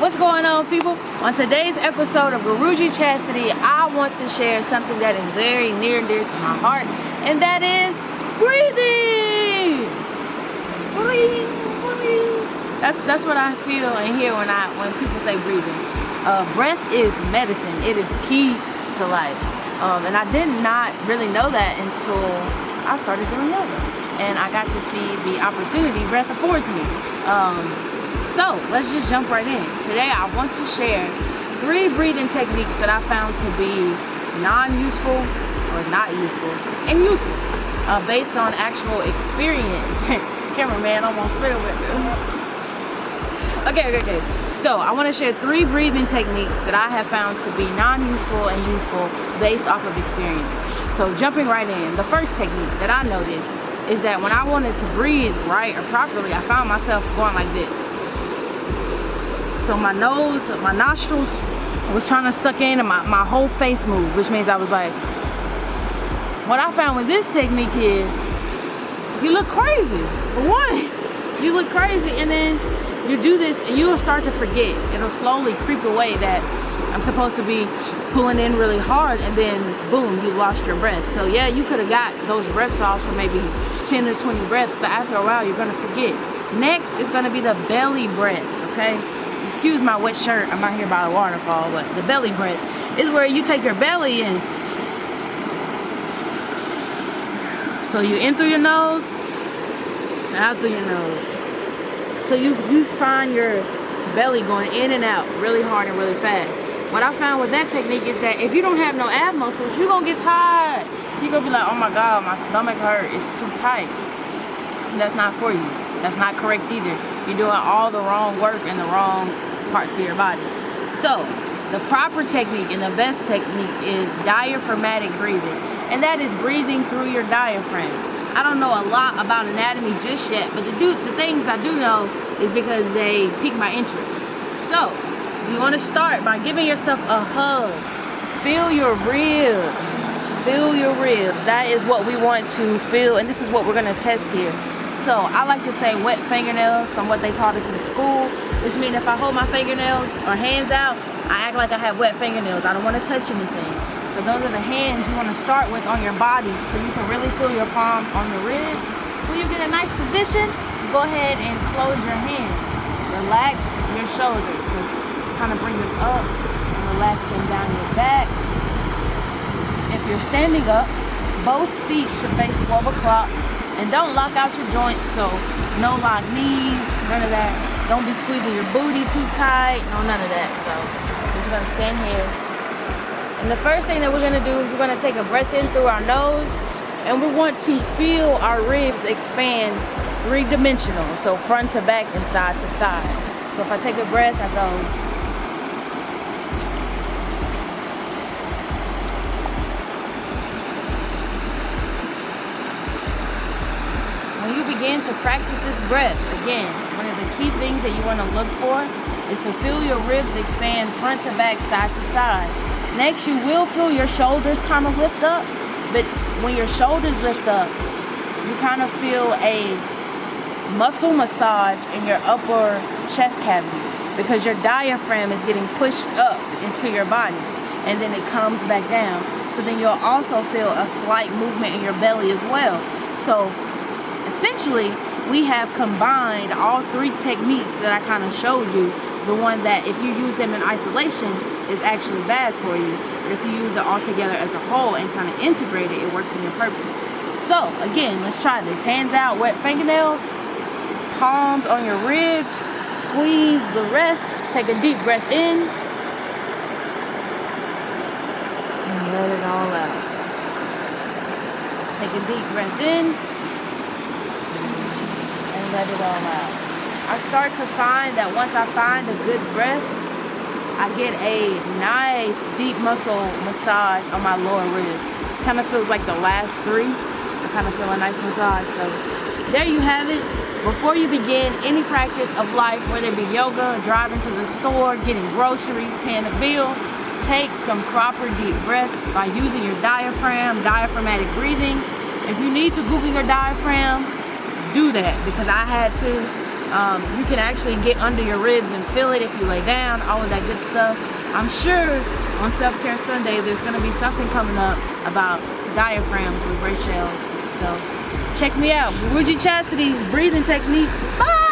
What's going on, people? On today's episode of Guruji Chastity, I want to share something that is very near and dear to my heart, and that is breathing. Breathe. That's what I feel and hear when people say breathing. Breath is medicine. It is key to life. And I did not really know that until I started doing yoga. And I got to see the opportunity breath affords me. So let's just jump right in. Today I want to share 3 breathing techniques that I found to be non-useful or not useful and useful based on actual experience. Cameraman almost spit with it. Okay. So I want to share 3 breathing techniques that I have found to be non-useful and useful based off of experience. So jumping right in, the first technique that I noticed is that when I wanted to breathe right or properly, I found myself going like this. So my nose, my nostrils was trying to suck in and my whole face moved, which means I was like, what I found with this technique is you look crazy. For one, you look crazy, and then you do this and you'll start to forget. It'll slowly creep away that I'm supposed to be pulling in really hard, and then boom, you lost your breath. So yeah, you could have got those breaths off for maybe 10 or 20 breaths, but after a while you're gonna forget. Next is gonna be the belly breath, okay? Excuse my wet shirt, I'm out here by a waterfall, but the belly breath is where you take your belly and so you in through your nose and out through your nose. So you find your belly going in and out really hard and really fast. What I found with that technique is that if you don't have no ab muscles, you're gonna get tired. You're gonna be like, oh my God, my stomach hurt, it's too tight. That's not for you. That's not correct either. You're doing all the wrong work in the wrong parts of your body. So the proper technique and the best technique is diaphragmatic breathing. And that is breathing through your diaphragm. I don't know a lot about anatomy just yet, but the things I do know is because they pique my interest. So, you want to start by giving yourself a hug. Feel your ribs. Feel your ribs. That is what we want to feel, and this is what we're going to test here. So, I like to say wet fingernails from what they taught us in school, which means if I hold my fingernails or hands out, I act like I have wet fingernails. I don't want to touch anything. So those are the hands you want to start with on your body so you can really feel your palms on your ribs. When you get a nice position, go ahead and close your hands. Relax your shoulders. So kind of bring them up and relax them down your back. If you're standing up, both feet should face 12 o'clock. And don't lock out your joints, so no lock knees, none of that. Don't be squeezing your booty too tight, no, none of that. So we're just gonna stand here. And the first thing that we're gonna do is we're gonna take a breath in through our nose, and we want to feel our ribs expand 3-dimensional, so front to back and side to side. So if I take a breath, I go. When you begin to practice this breath, again, one of the key things that you wanna look for is to feel your ribs expand front to back, side to side. Next, you will feel your shoulders kind of lift up, but when your shoulders lift up, you kind of feel a muscle massage in your upper chest cavity because your diaphragm is getting pushed up into your body, and then it comes back down. So then you'll also feel a slight movement in your belly as well. So essentially, we have combined all 3 techniques that I kind of showed you. The one that if you use them in isolation is actually bad for you. But if you use it all together as a whole and kind of integrate it, it works in your purpose. So again, let's try this. Hands out, wet fingernails, palms on your ribs, squeeze the rest. Take a deep breath in. And let it all out. Take a deep breath in. And let it all out. I start to find that once I find a good breath, I get a nice deep muscle massage on my lower ribs. Kind of feels like the last 3. I kind of feel a nice massage. So there you have it. Before you begin any practice of life, whether it be yoga, driving to the store, getting groceries, paying a bill, take some proper deep breaths by using your diaphragmatic breathing. If you need to Google your diaphragm, do that, because I had to. You can actually get under your ribs and feel it if you lay down, all of that good stuff. I'm sure on Self-Care Sunday there's going to be something coming up about diaphragms with Rachel. So check me out. Guruji Chastity breathing techniques. Bye!